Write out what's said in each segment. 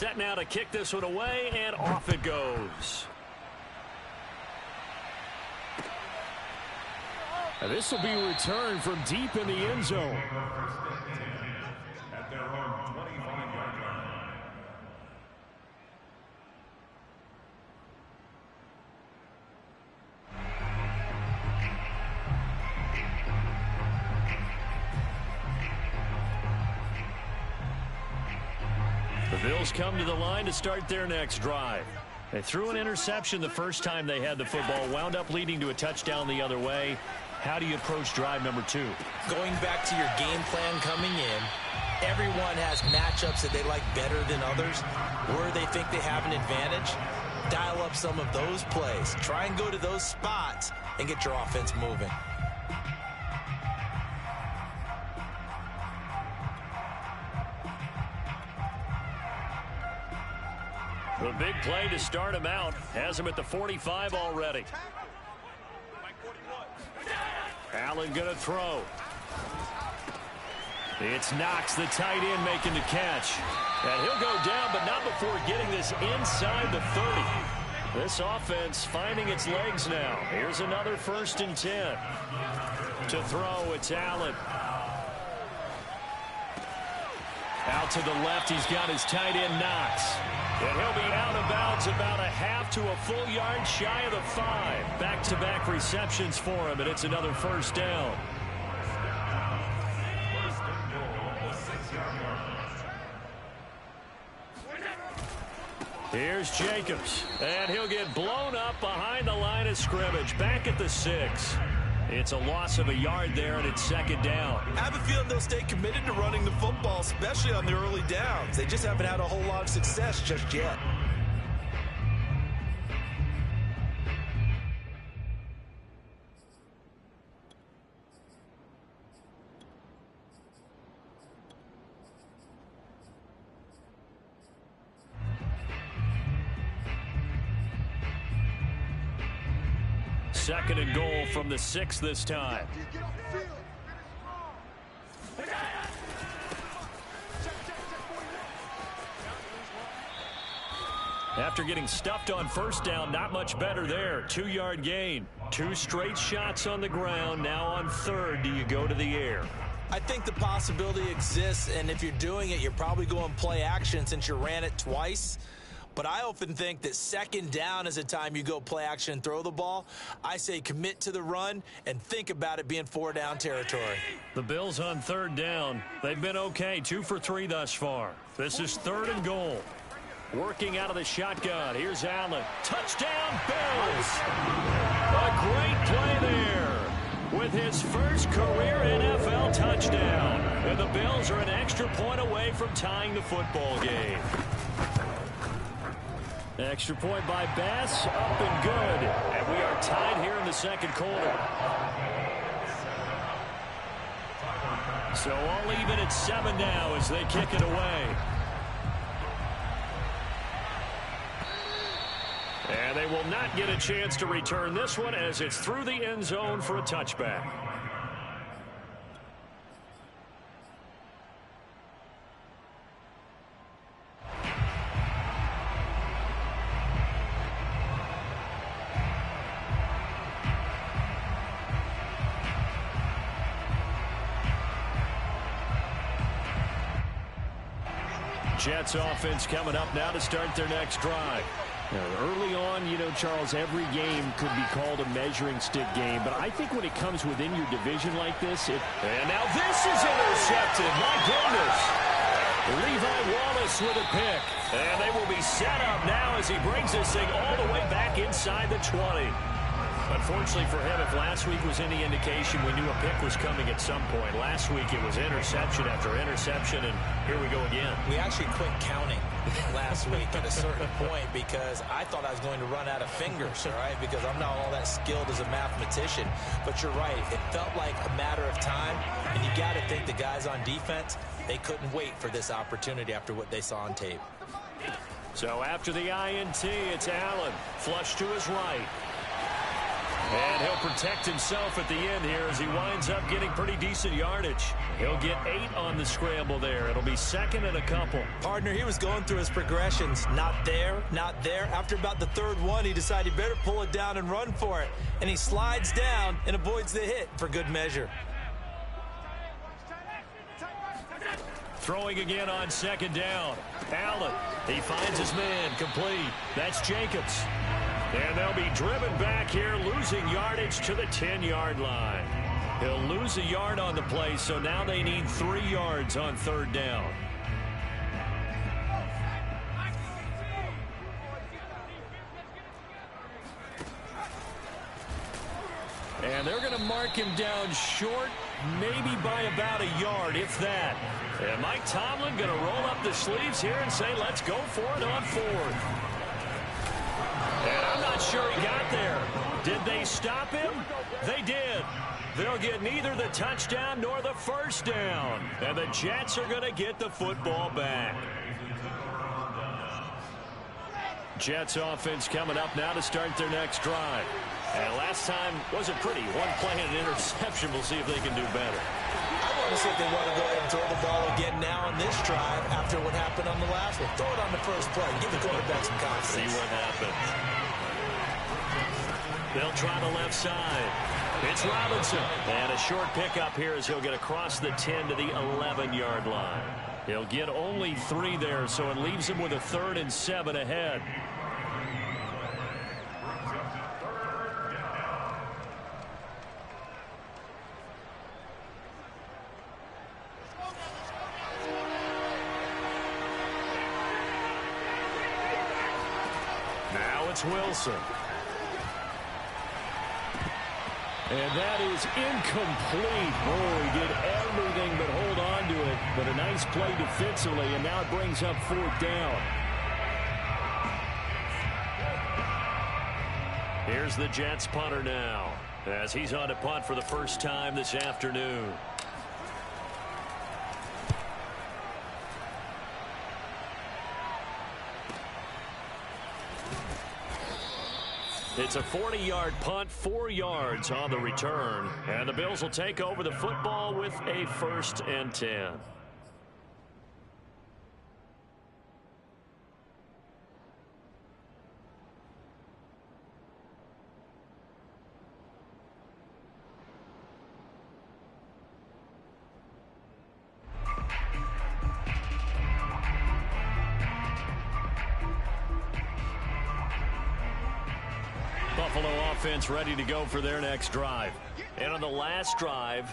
set now to kick this one away, and off it goes. And this will be a return from deep in the end zone. At their own 25-yard line. The Bills come to the line to start their next drive. They threw an interception the first time they had the football, wound up leading to a touchdown the other way. How do you approach drive number 2? Going back to your game plan coming in, everyone has matchups that they like better than others. Where they think they have an advantage, dial up some of those plays. Try and go to those spots and get your offense moving. The big play to start him out has him at the 45 already. Allen going to throw. It's Knox, the tight end, making the catch. And he'll go down, but not before getting this inside the 30. This offense finding its legs now. Here's another 1st and 10. To throw, it's Allen. Out to the left, he's got his tight end, Knox. And he'll be out of bounds about a half to a full yard shy of the 5. Back-to-back receptions for him, and it's another 1st down. Here's Jacobs, and he'll get blown up behind the line of scrimmage, back at the 6. It's a loss of a yard there, and it's 2nd down. I have a feeling they'll stay committed to running the football, especially on the early downs. They just haven't had a whole lot of success just yet. Second and goal from the 6 this time. After getting stuffed on 1st down, not much better there. 2-yard gain. 2 straight shots on the ground. Now on 3rd, do you go to the air? I think the possibility exists, and if you're doing it, you're probably going play action since you ran it twice. But I often think that 2nd down is a time you go play action and throw the ball. I say commit to the run and think about it being 4-down territory. The Bills on 3rd down. They've been okay, 2 for 3 thus far. This is 3rd and goal. Working out of the shotgun. Here's Allen. Touchdown, Bills! A great play there with his first career NFL touchdown. And the Bills are an extra point away from tying the football game. Extra point by Bass, up and good. And we are tied here in the 2nd quarter. So all even at 7 now as they kick it away. And they will not get a chance to return this one as it's through the end zone for a touchback. Jets offense coming up now to start their next drive. Early on, you know, Charles, every game could be called a measuring stick game. But I think when it comes within your division like this, and now this is intercepted. My goodness. Levi Wallace with a pick. And they will be set up now as he brings this thing all the way back inside the 20. Unfortunately for him, if last week was any indication, we knew a pick was coming at some point. Last week it was interception after interception, and here we go again. We actually quit counting last week at a certain point because I thought I was going to run out of fingers, all right, because I'm not all that skilled as a mathematician. But you're right. It felt like a matter of time, and you got to think the guys on defense, they couldn't wait for this opportunity after what they saw on tape. So after the INT, it's Allen. Flush to his right. And he'll protect himself at the end here as he winds up getting pretty decent yardage. He'll get 8 on the scramble there. It'll be second and a couple. Partner, he was going through his progressions. Not there, not there. After about the third one, he decided he better pull it down and run for it. And he slides down and avoids the hit for good measure. Throwing again on second down. Allen, he finds his man, complete. That's Jacobs. And they'll be driven back here, losing yardage to the 10-yard line. He'll lose a yard on the play, so now they need 3 yards on third down. And they're going to mark him down short, maybe by about a yard, if that. And Mike Tomlin going to roll up the sleeves here and say, let's go for it on fourth. And I'm not sure he got there. Did they stop him? They did. They'll get neither the touchdown nor the first down. And the Jets are going to get the football back. Jets offense coming up now to start their next drive. And last time wasn't pretty. One play and an interception. We'll see if they can do better. I want to see if they want to go ahead and throw the ball again now on this drive after what happened on the last one. Throw it on the first play. Give the quarterback some confidence. See what happens. They'll try the left side. It's Robinson. And a short pickup here as he'll get across the 10 to the 11-yard line. He'll get only 3 there, so it leaves him with a 3rd and 7 ahead. Now it's Wilson. And that is incomplete. Oh, he did everything but hold on to it. But a nice play defensively, and now it brings up 4th down. Here's the Jets punter now, as he's on to punt for the first time this afternoon. It's a 40-yard punt, 4 yards on the return. And the Bills will take over the football with a 1st and 10. Buffalo offense ready to go for their next drive. And on the last drive,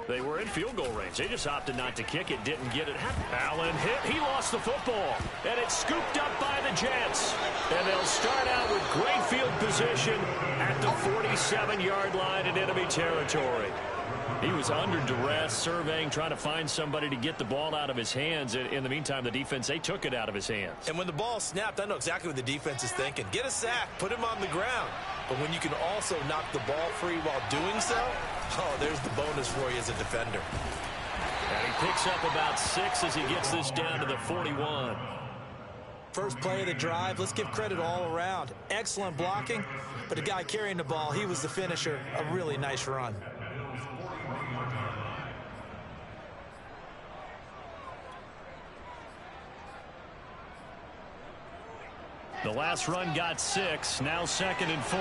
they were in field goal range. They just opted not to kick it, didn't get it. Allen hit. He lost the football. And it's scooped up by the Jets. And they'll start out with great field position at the 47-yard line in enemy territory. He was under duress, surveying, trying to find somebody to get the ball out of his hands. In the meantime, the defense, they took it out of his hands. And when the ball snapped, I know exactly what the defense is thinking. Get a sack, put him on the ground. But when you can also knock the ball free while doing so, oh, there's the bonus for you as a defender. And he picks up about 6 as he gets this down to the 41. First play of the drive, let's give credit all around. Excellent blocking, but the guy carrying the ball, he was the finisher. A really nice run. The last run got 6, now 2nd and 4.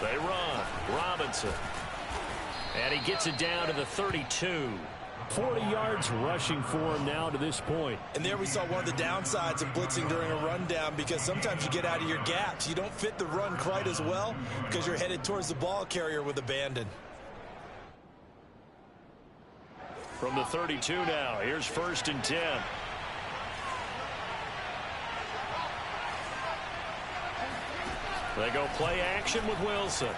They run. Robinson. And he gets it down to the 32. 40 yards rushing for him now to this point. And there we saw one of the downsides of blitzing during a rundown, because sometimes you get out of your gaps. You don't fit the run quite as well because you're headed towards the ball carrier with abandon. From the 32 now, here's 1st and 10. They go play action with Wilson.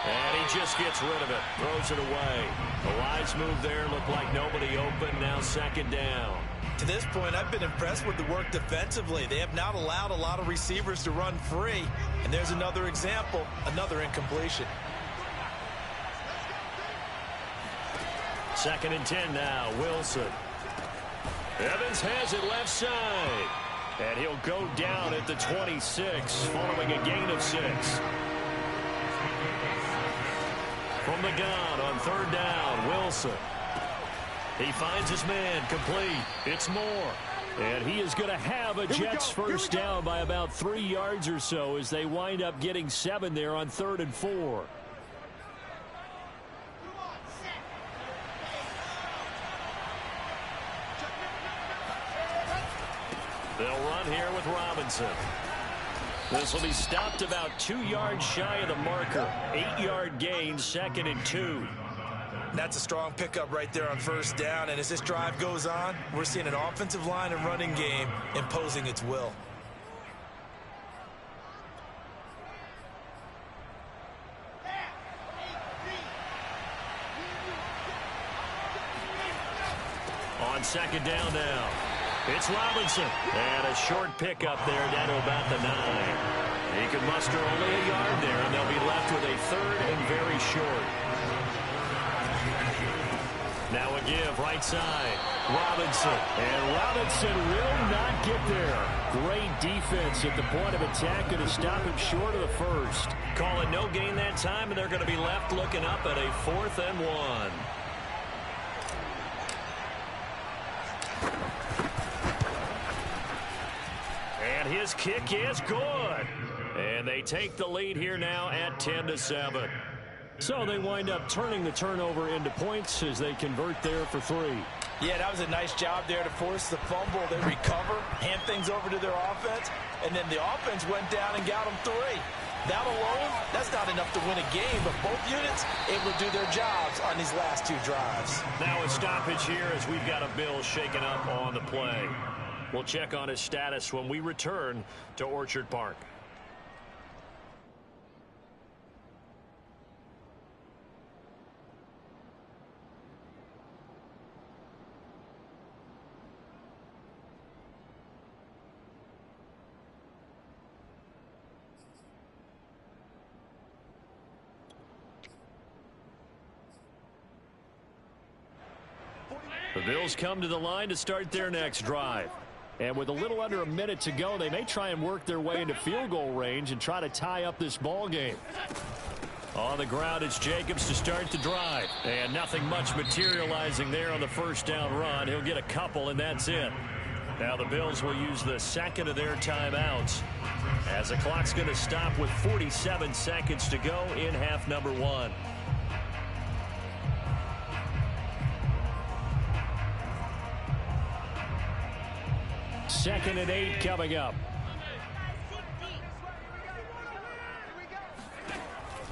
And he just gets rid of it, throws it away. A wise move there, looked like nobody open, now 2nd down. To this point, I've been impressed with the work defensively. They have not allowed a lot of receivers to run free. And there's another example, another incompletion. 2nd and 10 now, Wilson. Evans has it left side. And he'll go down at the 26 following a gain of 6. From the gun on third down, Wilson. He finds his man complete. It's Moore. And he is going to have a Jets first down by about 3 yards or so as they wind up getting 7 there on 3rd and 4. They'll run here with Robinson. This will be stopped about 2 yards shy of the marker. 8-yard gain, 2nd and 2. That's a strong pickup right there on first down. And as this drive goes on, we're seeing an offensive line and running game imposing its will. On second down now, it's Robinson. And a short pickup there down to about the 9. He can muster only a yard there, and they'll be left with a 3rd and very short. Now a give, right side, Robinson. And Robinson will not get there. Great defense at the point of attack, going to stop him short of the first. Call it no gain that time, and they're going to be left looking up at a 4th and 1. And his kick is good. And they take the lead here now at 10-7. So they wind up turning the turnover into points as they convert there for 3. Yeah, that was a nice job there to force the fumble. They recover, hand things over to their offense, and then the offense went down and got them 3. That alone, that's not enough to win a game, but both units able to do their jobs on these last 2 drives. Now a stoppage here as we've got a Bill shaken up on the play. We'll check on his status when we return to Orchard Park. The Bills come to the line to start their next drive. And with a little under a minute to go, they may try and work their way into field goal range and try to tie up this ball game. On the ground, it's Jacobs to start the drive. And nothing much materializing there on the first down run. He'll get a couple, and that's it. Now the Bills will use the second of their timeouts as the clock's going to stop with 47 seconds to go in half number 1. Second and 8 coming up.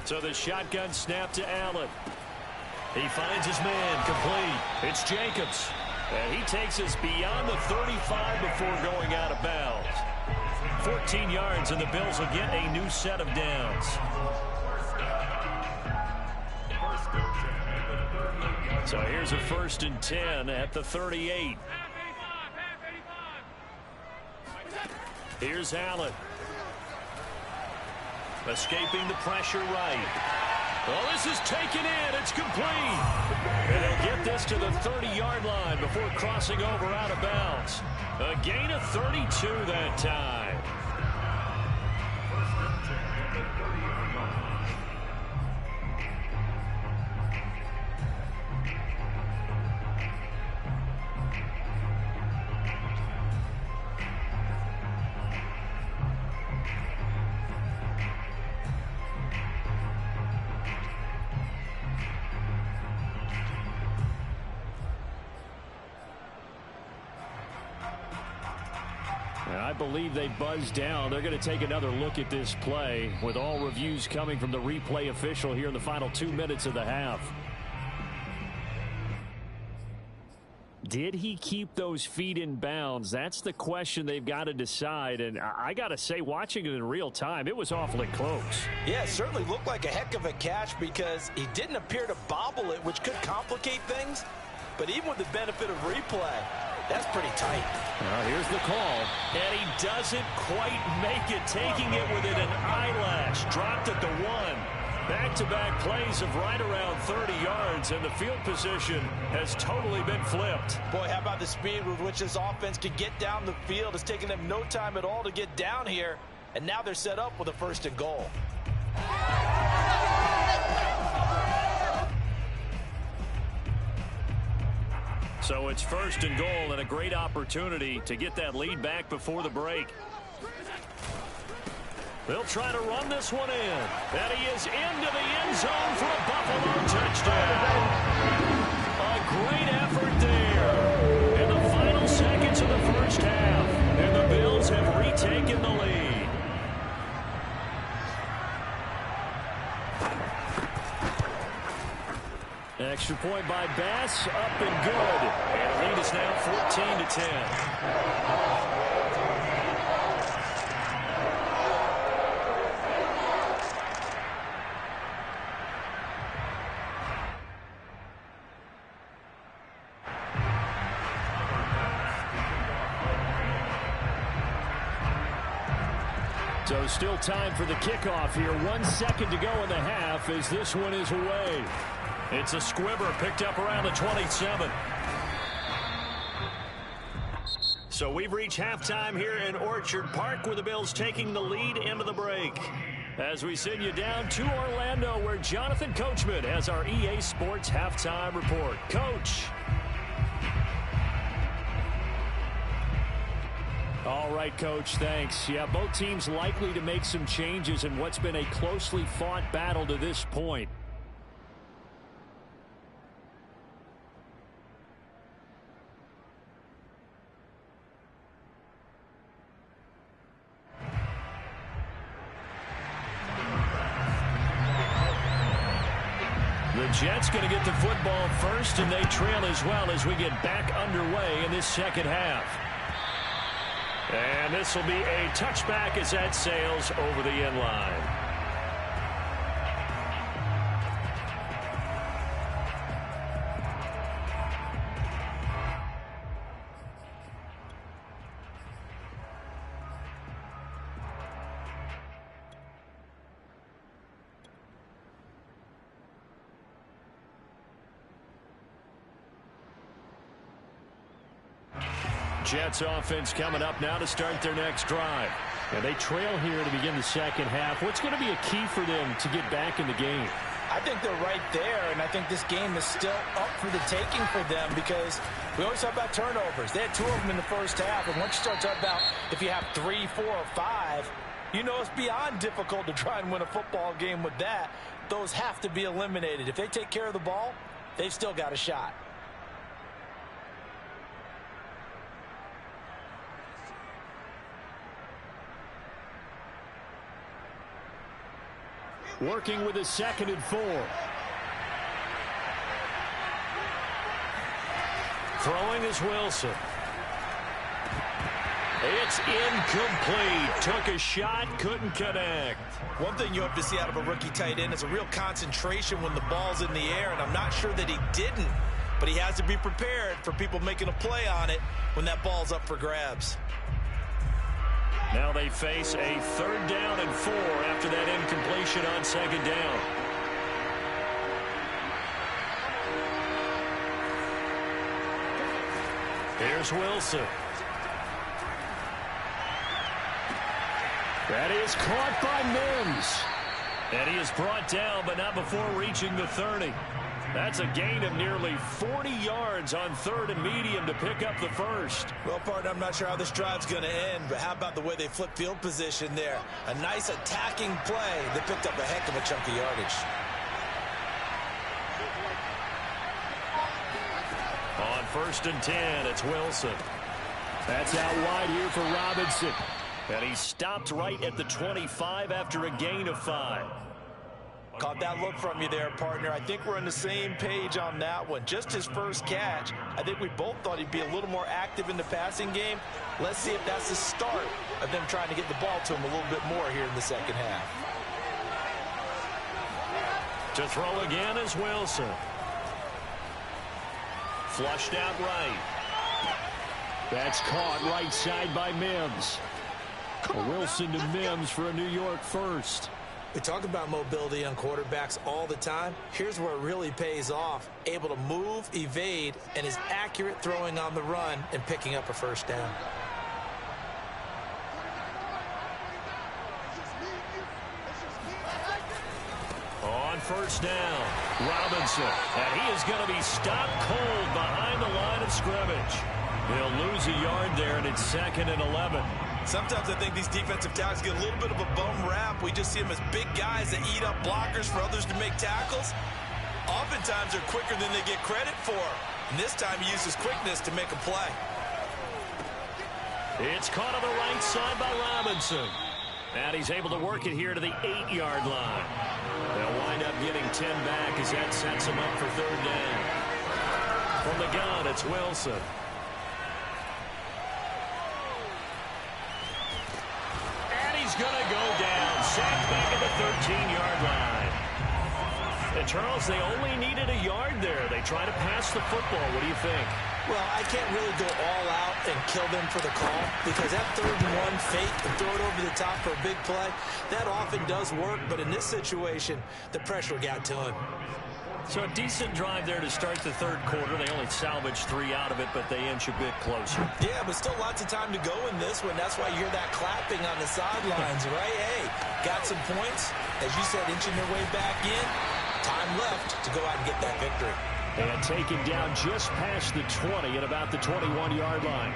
So the shotgun snap to Allen. He finds his man complete. It's Jacobs. And he takes us beyond the 35 before going out of bounds. 14 yards, and the Bills will get a new set of downs. So here's a 1st and 10 at the 38. Here's Allen. Escaping the pressure right. Well, this is taken in. It's complete. And they'll get this to the 30-yard line before crossing over out of bounds. A gain of 32 that time. I believe they buzzed down. They're going to take another look at this play with all reviews coming from the replay official here in the final 2 minutes of the half. Did he keep those feet in bounds? That's the question they've got to decide. And I got to say, watching it in real time, it was awfully close. Yeah, it certainly looked like a heck of a catch because he didn't appear to bobble it, which could complicate things. But even with the benefit of replay, that's pretty tight. Here's the call. And he doesn't quite make it, taking it within an eyelash. Dropped at the 1. Back-to-back plays of right around 30 yards, and the field position has totally been flipped. Boy, how about the speed with which this offense can get down the field? It's taken them no time at all to get down here, and now they're set up with a 1st and goal. So it's 1st and goal and a great opportunity to get that lead back before the break. They'll try to run this one in. And he is into the end zone for a Buffalo touchdown. A great effort there in the final seconds of the 1st half. And the Bills have retaken the lead. Extra point by Bass, up and good. And the lead is now 14-10. So still time for the kickoff here. 1 second to go in the half as this one is away. It's a squibber picked up around the 27. So we've reached halftime here in Orchard Park with the Bills taking the lead into the break. As we send you down to Orlando where Jonathan Coachman has our EA Sports halftime report. Coach. All right, Coach, thanks. Yeah, both teams likely to make some changes in what's been a closely fought battle to this point. The Jets going to get the football first, and they trail as well as we get back underway in this second half. And this will be a touchback as that sails over the end line. Jets offense coming up now to start their next drive. And they trail here to begin the second half. What's going to be a key for them to get back in the game? I think they're right there, and I think this game is still up for the taking for them because we always talk about turnovers. They had 2 of them in the first half, and once you start talking about if you have 3, 4, or 5, you know it's beyond difficult to try and win a football game with that. Those have to be eliminated. If they take care of the ball, they've still got a shot. Working with a 2nd and 4. Throwing is Wilson. It's incomplete. Took a shot, couldn't connect. One thing you hope to see out of a rookie tight end is a real concentration when the ball's in the air, and I'm not sure that he didn't, but he has to be prepared for people making a play on it when that ball's up for grabs. Now they face a 3rd down and 4 after that incompletion on 2nd down. Here's Wilson. That is caught by Mims. And he is brought down, but not before reaching the 30. That's a gain of nearly 40 yards on 3rd and medium to pick up the first. Well, partner, I'm not sure how this drive's going to end, but how about the way they flip field position there? A nice attacking play that picked up a heck of a chunk of yardage. On 1st and 10, it's Wilson. That's out wide here for Robinson. And he stopped right at the 25 after a gain of 5. Caught that look from you there, partner. I think we're on the same page on that one. Just his first catch. I think we both thought he'd be a little more active in the passing game. Let's see if that's the start of them trying to get the ball to him a little bit more here in the second half. To throw again is Wilson. Flushed out right. That's caught right side by Mims. Wilson to Mims for a New York first. We talk about mobility on quarterbacks all the time. Here's where it really pays off. Able to move, evade, and is accurate throwing on the run and picking up a first down. On first down, Robinson. And he is going to be stopped cold behind the line of scrimmage. He'll lose a yard there, and it's 2nd and 11. Sometimes I think these defensive tackles get a little bit of a bum rap. We just see them as big guys that eat up blockers for others to make tackles. Oftentimes they're quicker than they get credit for. And this time he uses quickness to make a play. It's caught on the right side by Robinson. And he's able to work it here to the 8-yard line. They'll wind up getting 10 back as that sets him up for 3rd down. From the gun, it's Wilson. He's going to go down, sacked back at the 13-yard line. And Charles, they only needed a yard there. They try to pass the football. What do you think? Well, I can't really go all out and kill them for the call because that 3rd and 1 fake and throw it over the top for a big play, that often does work. But in this situation, the pressure got to him. So a decent drive there to start the 3rd quarter. They only salvaged 3 out of it, but they inch a bit closer. Yeah, but still lots of time to go in this one. That's why you hear that clapping on the sidelines, right? Hey, got some points. As you said, inching their way back in. Time left to go out and get that victory. And taken down just past the 20 at about the 21-yard line.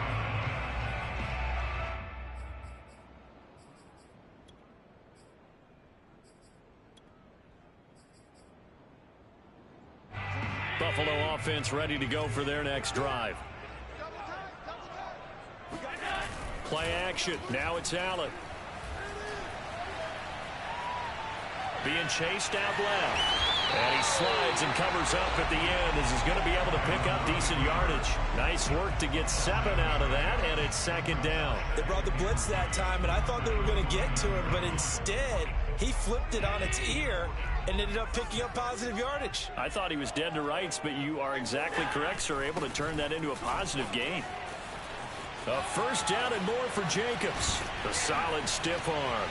Buffalo offense ready to go for their next drive. Play action. Now it's Allen. Being chased out left. And he slides and covers up at the end as he's going to be able to pick up decent yardage. Nice work to get 7 out of that, and it's 2nd down. They brought the blitz that time, and I thought they were going to get to him, but instead he flipped it on its ear and ended up picking up positive yardage. I thought he was dead to rights, but you are exactly correct, sir. Able to turn that into a positive gain. A 1st down and more for Jacobs. The solid stiff arm.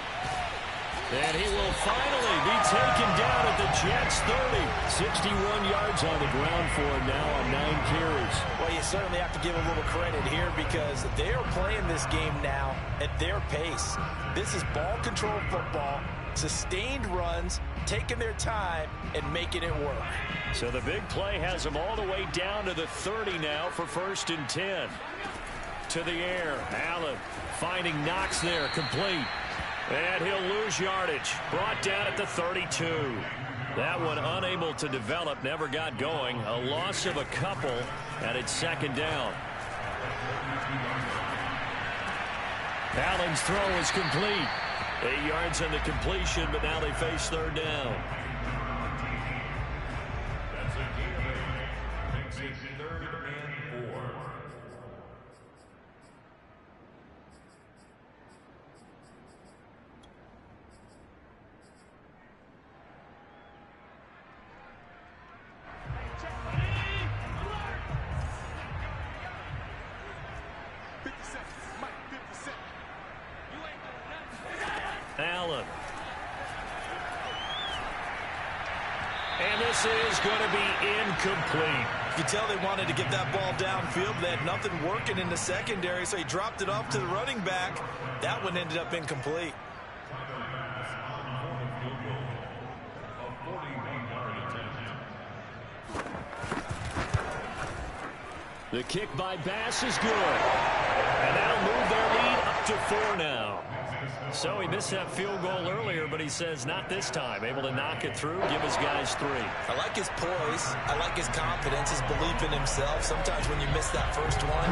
And he will finally be taken down at the Jets' 30. 61 yards on the ground for him now on 9 carries. Well, you certainly have to give a little credit here because they are playing this game now at their pace. This is ball control football, sustained runs, taking their time, and making it work. So the big play has him all the way down to the 30 now for 1st and 10. To the air, Allen finding Knox there, complete. And he'll lose yardage. Brought down at the 32. That one unable to develop, never got going. A loss of a couple, and it's 2nd down. Allen's throw is complete. 8 yards on the completion, but now they face 3rd down. That's a gain of 8. Makes it 3rd and 4. Allen. And this is going to be incomplete. You can tell they wanted to get that ball downfield. They had nothing working in the secondary, so he dropped it off to the running back. That one ended up incomplete. The kick by Bass is good. And that'll move their lead up to 4 now. So he missed that field goal earlier, but he says not this time. Able to knock it through, give his guys 3. I like his poise. I like his confidence, his belief in himself. Sometimes when you miss that first one,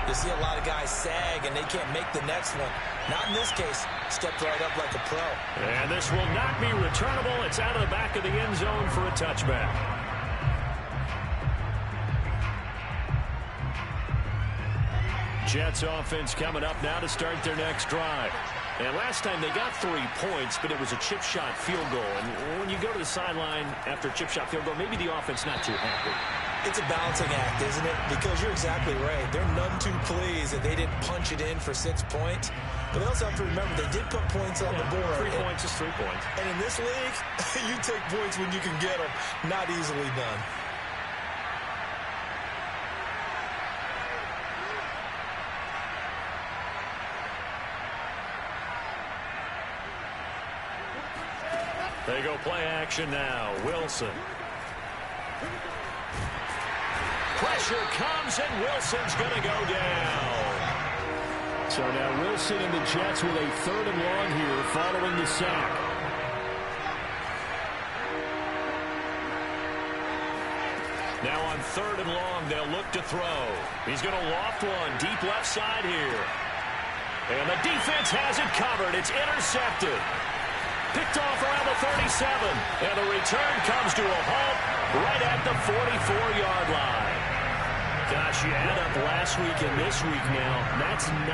you see a lot of guys sag and they can't make the next one. Not in this case. Stepped right up like a pro. And this will not be returnable. It's out of the back of the end zone for a touchback. Jets offense coming up now to start their next drive. And last time they got 3 points, but it was a chip shot field goal. And when you go to the sideline after a chip shot field goal, maybe the offense not too happy. It's a balancing act, isn't it? Because you're exactly right. They're none too pleased that they didn't punch it in for 6 points. But they also have to remember they did put points on the board. 3 points is 3 points. And in this league, you take points when you can get them. Not easily done. They go play action now. Wilson. Pressure comes, and Wilson's going to go down. So now Wilson and the Jets with a 3rd and long here following the sack. Now on 3rd and long, they'll look to throw. He's going to loft one deep left side here. And the defense has it covered. It's intercepted. Picked off around the 37. And the return comes to a halt right at the 44-yard line. Gosh, you add up last week and this week now. That's 9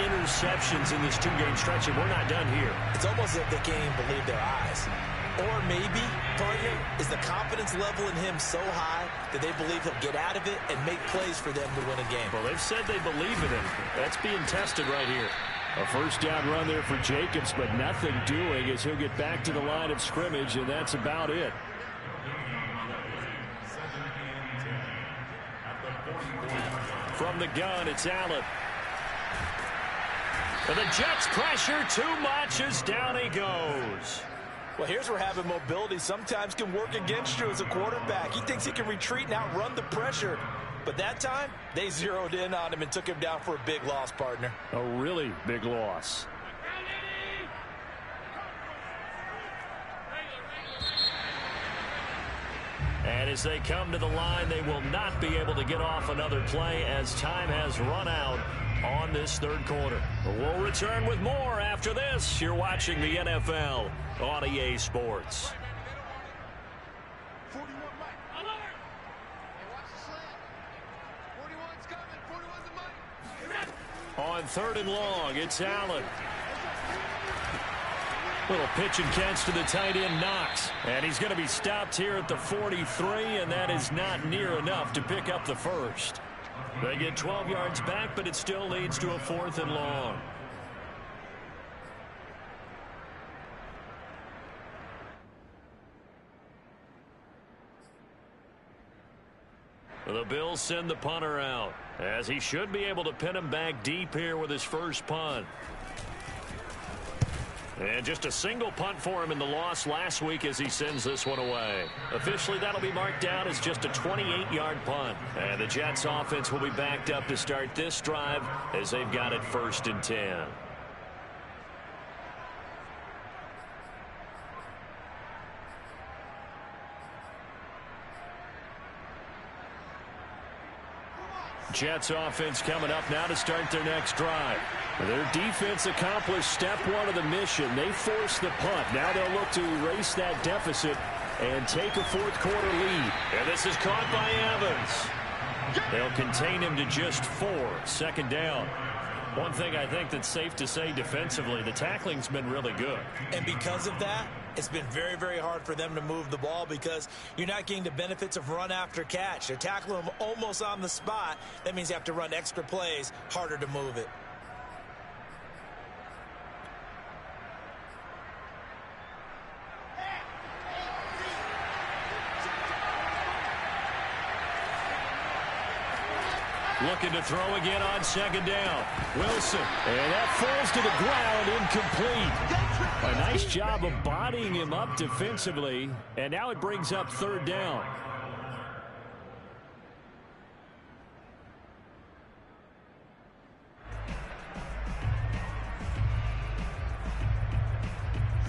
interceptions in this 2-game stretch, and we're not done here. It's almost as if they can't even believe their eyes. Or maybe, partner, is the confidence level in him so high that they believe he'll get out of it and make plays for them to win a game. Well, they've said they believe in him. That's being tested right here. A 1st down run there for Jacobs, but nothing doing as he'll get back to the line of scrimmage, and that's about it. From the gun, it's Allen. And the Jets pressure too much as down he goes. Well, here's where having mobility sometimes can work against you as a quarterback. He thinks he can retreat and outrun the pressure. But that time, they zeroed in on him and took him down for a big loss, partner. A really big loss. And as they come to the line, they will not be able to get off another play as time has run out on this 3rd quarter. We'll return with more after this. You're watching the NFL on EA Sports. On 3rd and long, it's Allen. Little pitch and catch to the tight end, Knox. And he's going to be stopped here at the 43, and that is not near enough to pick up the 1st. They get 12 yards back, but it still leads to a 4th and long. The Bills send the punter out, as he should be able to pin him back deep here with his first punt. And just a single punt for him in the loss last week as he sends this one away. Officially, that'll be marked down as just a 28-yard punt. And the Jets offense will be backed up to start this drive as they've got it 1st and 10. Jets offense coming up now to start their next drive. Their defense accomplished step 1 of the mission. They forced the punt. Now they'll look to erase that deficit and take a 4th quarter lead. And this is caught by Evans. They'll contain him to just 4. 2nd down. One thing I think that's safe to say defensively, the tackling's been really good. And because of that, it's been very, very hard for them to move the ball because you're not getting the benefits of run after catch. They're tackling them almost on the spot. That means you have to run extra plays, harder to move it. Looking to throw again on 2nd down. Wilson. And that falls to the ground, incomplete. A nice job of bodying him up defensively. And now it brings up 3rd down.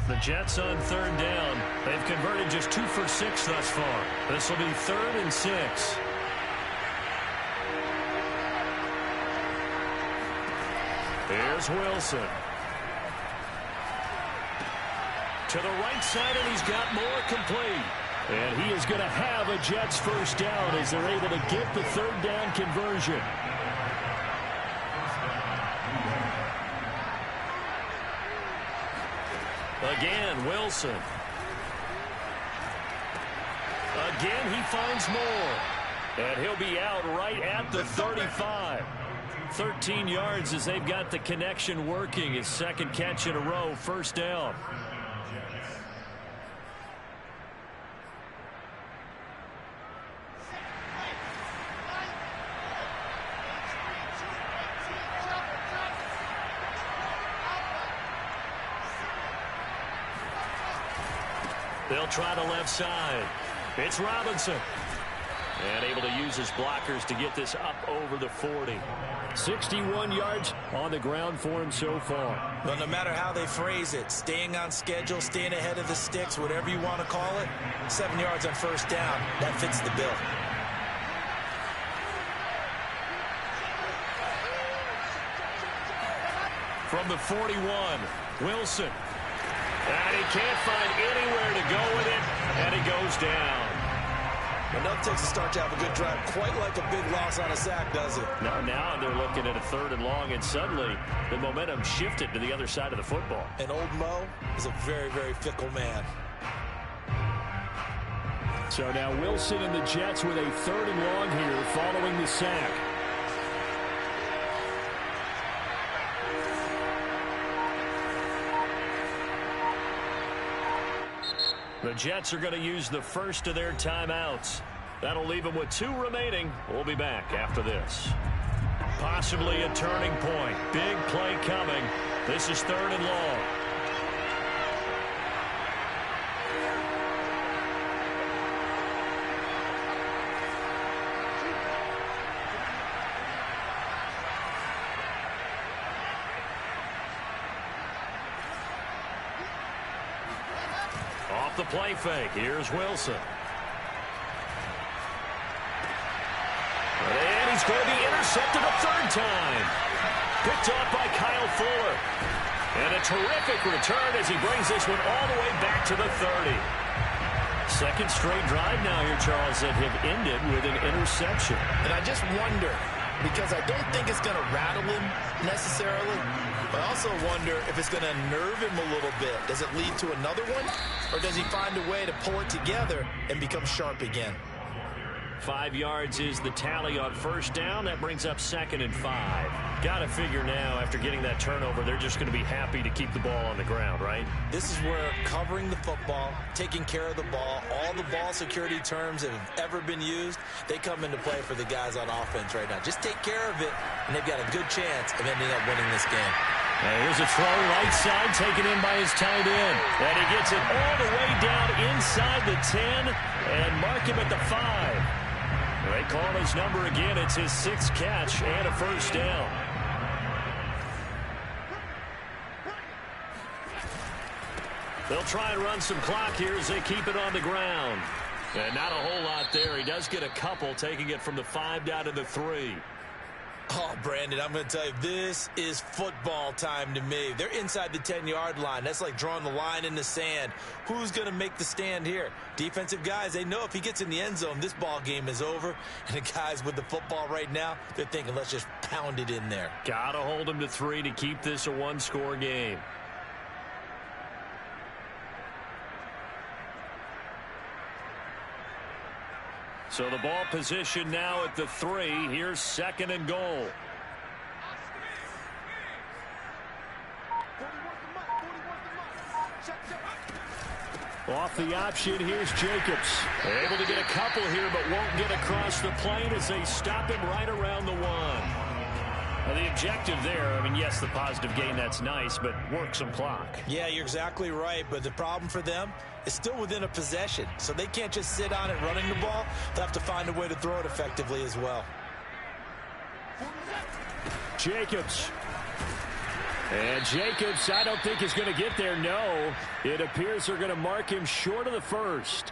The Jets on 3rd down. They've converted just 2 for 6 thus far. This will be 3rd and 6. Here's Wilson. To the right side, and he's got more complete. And he is going to have a Jets 1st down as they're able to get the 3rd down conversion. Again, Wilson. Again, he finds more. And he'll be out right at the 35. 13 yards as they've got the connection working. His second catch in a row, first down. They'll try the left side. It's Robinson. And able to use his blockers to get this up over the 40. 61 yards on the ground for him so far. Well, no matter how they phrase it, staying on schedule, staying ahead of the sticks, whatever you want to call it, 7 yards on first down, that fits the bill. From the 41, Wilson. And he can't find anywhere to go with it, and he goes down. Enough takes a start to have a good drive, quite like a big loss on a sack, does it? Now they're looking at a 3rd and long, and suddenly the momentum shifted to the other side of the football. And old Mo is a very, very fickle man. So now Wilson and the Jets with a 3rd and long here following the sack. The Jets are going to use the first of their timeouts. That'll leave them with 2 remaining. We'll be back after this. Possibly a turning point. Big play coming. This is 3rd and long. Off the play fake. Here's Wilson. And he's going to be intercepted a 3rd time. Picked off by Kyle Fuller. And a terrific return as he brings this one all the way back to the 30. Second straight drive now here, Charles, that have ended with an interception. And I just wonder, because I don't think it's going to rattle him necessarily, but I also wonder if it's going to nerve him a little bit. Does it lead to another one, or does he find a way to pull it together and become sharp again? 5 yards is the tally on first down. That brings up 2nd and 5. Got to figure now, after getting that turnover, they're just going to be happy to keep the ball on the ground, right? This is where covering the football, taking care of the ball, all the ball security terms that have ever been used, they come into play for the guys on offense right now. Just take care of it, and they've got a good chance of ending up winning this game. Here's a throw right side taken in by his tight end. And he gets it all the way down inside the 10 and mark him at the 5. They call his number again. It's his 6th catch and a first down. They'll try and run some clock here as they keep it on the ground. And not a whole lot there. He does get a couple, taking it from the 5 down to the 3. Oh, Brandon, I'm going to tell you, this is football time to me. They're inside the 10-yard line. That's like drawing the line in the sand. Who's going to make the stand here? Defensive guys, they know if he gets in the end zone, this ball game is over. And the guys with the football right now, they're thinking, let's just pound it in there. Got to hold him to 3 to keep this a 1-score game. So the ball position now at the 3. Here's 2nd and goal. Off the option, here's Jacobs. Able to get a couple here, but won't get across the plane as they stop him right around the 1. Now, the objective there, I mean, yes, the positive gain, that's nice, but work some clock. Yeah, you're exactly right, but the problem for them is still within a possession, so they can't just sit on it running the ball. They'll have to find a way to throw it effectively as well. Jacobs. And Jacobs, I don't think is going to get there. No, it appears they're going to mark him short of the 1st.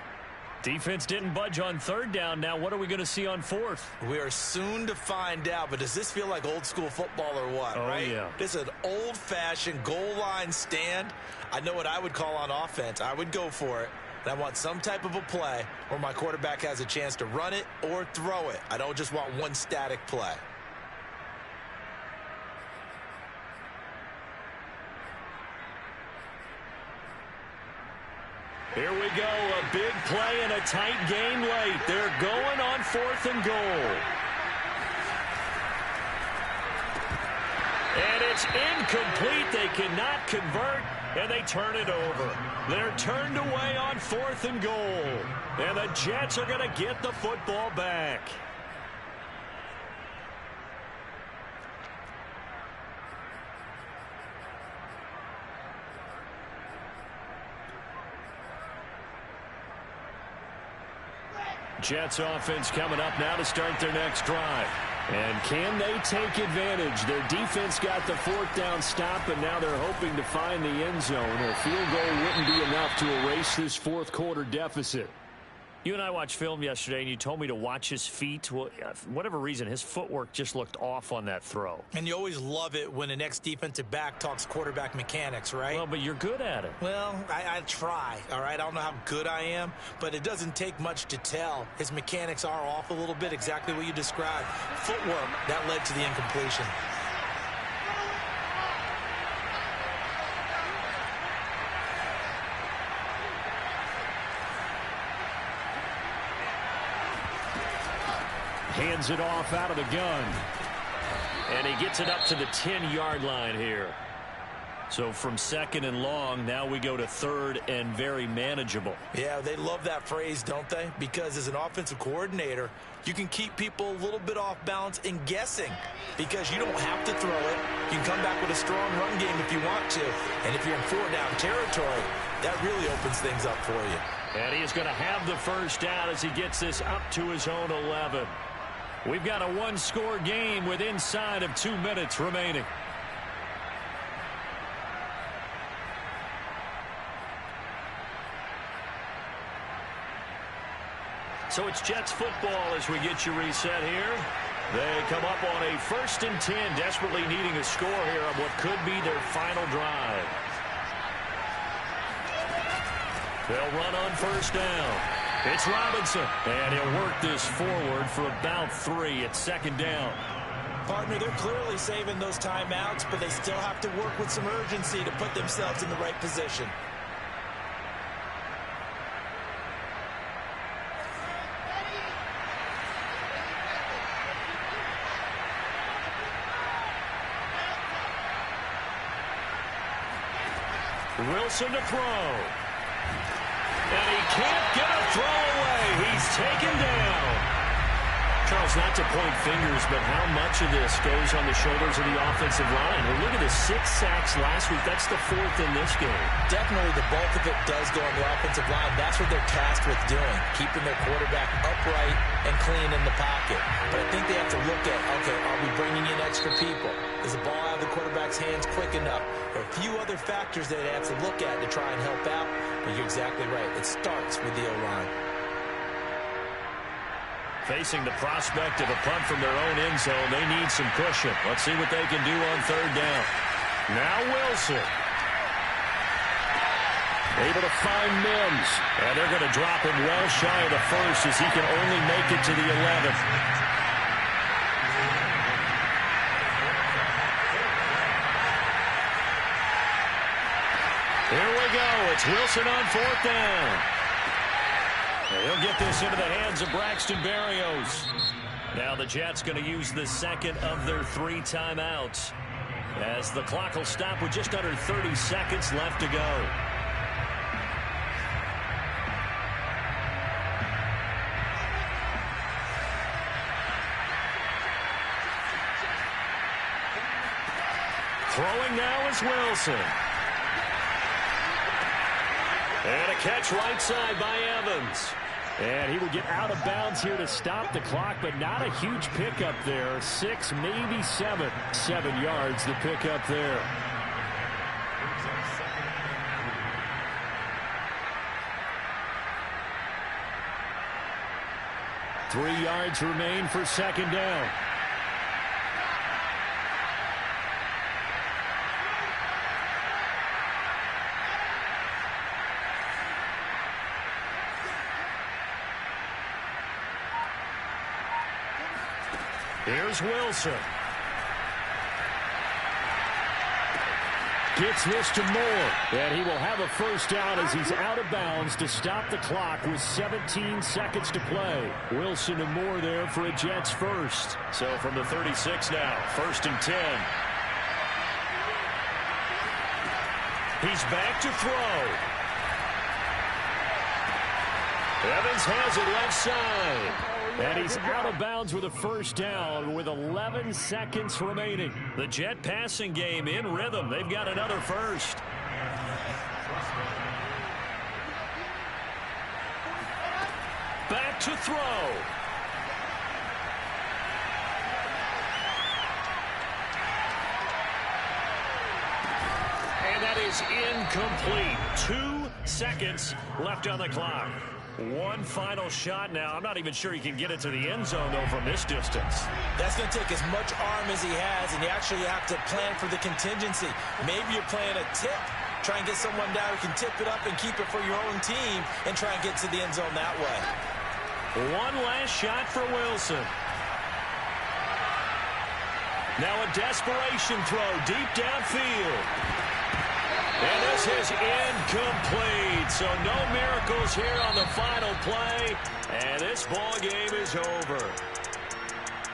Defense didn't budge on 3rd down. Now what are we going to see on 4th? We are soon to find out, but does this feel like old school football or what, right? Yeah. This is an old-fashioned goal line stand. I know what I would call on offense. I would go for it. And I want some type of a play where my quarterback has a chance to run it or throw it. I don't just want one static play. Here we go, a big play and a tight game late. They're going on 4th and goal. And it's incomplete. They cannot convert, and they turn it over. They're turned away on 4th and goal. And the Jets are going to get the football back. Jets offense coming up now to start their next drive. And can they take advantage? Their defense got the 4th down stop, and now they're hoping to find the end zone. A field goal wouldn't be enough to erase this 4th quarter deficit. You and I watched film yesterday, and you told me to watch his feet. Well, for whatever reason, his footwork just looked off on that throw. And you always love it when an ex-defensive back talks quarterback mechanics, right? Well, but you're good at it. Well, I try, all right? I don't know how good I am, but it doesn't take much to tell. His mechanics are off a little bit, exactly what you described. Footwork, that led to the incompletion. Hands it off out of the gun. And he gets it up to the 10-yard line here. So from 2nd and long, now we go to 3rd and very manageable. Yeah, they love that phrase, don't they? Because as an offensive coordinator, you can keep people a little bit off balance and guessing because you don't have to throw it. You can come back with a strong run game if you want to. And if you're in 4-down territory, that really opens things up for you. And he is going to have the first down as he gets this up to his own 11. We've got a one-score game with inside of 2 minutes remaining. So it's Jets football as we get you reset here. They come up on a 1st and 10, desperately needing a score here on what could be their final drive. They'll run on 1st down. It's Robinson, and he'll work this forward for about 3 at 2nd down. Partner, they're clearly saving those timeouts, but they still have to work with some urgency to put themselves in the right position. Wilson to throw. And he can't get a throw away. He's taken down. Charles, not to point fingers, but how much of this goes on the shoulders of the offensive line? Well, look at the 6 sacks last week. That's the 4th in this game. Definitely the bulk of it does go on the offensive line. That's what they're tasked with doing, keeping their quarterback upright and clean in the pocket. But I think they have to look at, okay, are we bringing in extra people? Is the ball out of the quarterback's hands quick enough? There are a few other factors that they have to look at to try and help out. But you're exactly right. It starts with the O-line. Facing the prospect of a punt from their own end zone, they need some cushion. Let's see what they can do on 3rd down. Now Wilson. Able to find Mims. And they're going to drop him well shy of the 1st as he can only make it to the 11th. Here we go. It's Wilson on 4th down. He'll get this into the hands of Braxton Berrios. Now the Jets going to use the 2nd of their 3 timeouts as the clock will stop with just under 30 seconds left to go. Throwing now is Wilson. And a catch right side by Evans. And he will get out of bounds here to stop the clock, but not a huge pickup there. 6, maybe 7. 7 yards the pickup there. Three yards remain for 2nd down. Here's Wilson. Gets this to Moore. And he will have a first down as he's out of bounds to stop the clock with 17 seconds to play. Wilson and Moore there for a Jets first. So from the 36 now, 1st and 10. He's back to throw. Evans has it left side. And he's out of bounds with a first down with 11 seconds remaining. The Jet passing game in rhythm. They've got another first. Back to throw. And that is incomplete. 2 seconds left on the clock. One final shot now. I'm not even sure he can get it to the end zone, though, from this distance. That's going to take as much arm as he has, and you actually have to plan for the contingency. Maybe you're playing a tip. Try and get someone down who can tip it up and keep it for your own team and try and get to the end zone that way. One last shot for Wilson. Now a desperation throw deep downfield. And this is incomplete. So no miracles here on the final play. And this ball game is over.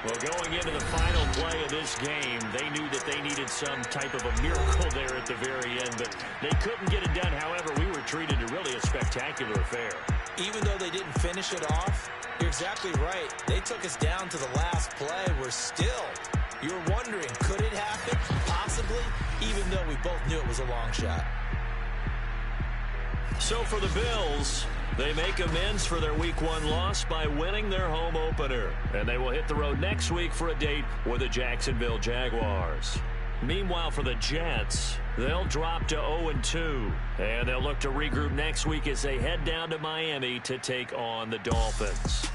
Well, going into the final play of this game, they knew that they needed some type of a miracle there at the very end, but they couldn't get it done. However, we were treated to really a spectacular affair. Even though they didn't finish it off, you're exactly right. They took us down to the last play. We're still, you're wondering, could it happen? Possibly, even though we both knew it was a long shot. So for the Bills, they make amends for their Week 1 loss by winning their home opener. And they will hit the road next week for a date with the Jacksonville Jaguars. Meanwhile, for the Jets, they'll drop to 0-2. And they'll look to regroup next week as they head down to Miami to take on the Dolphins.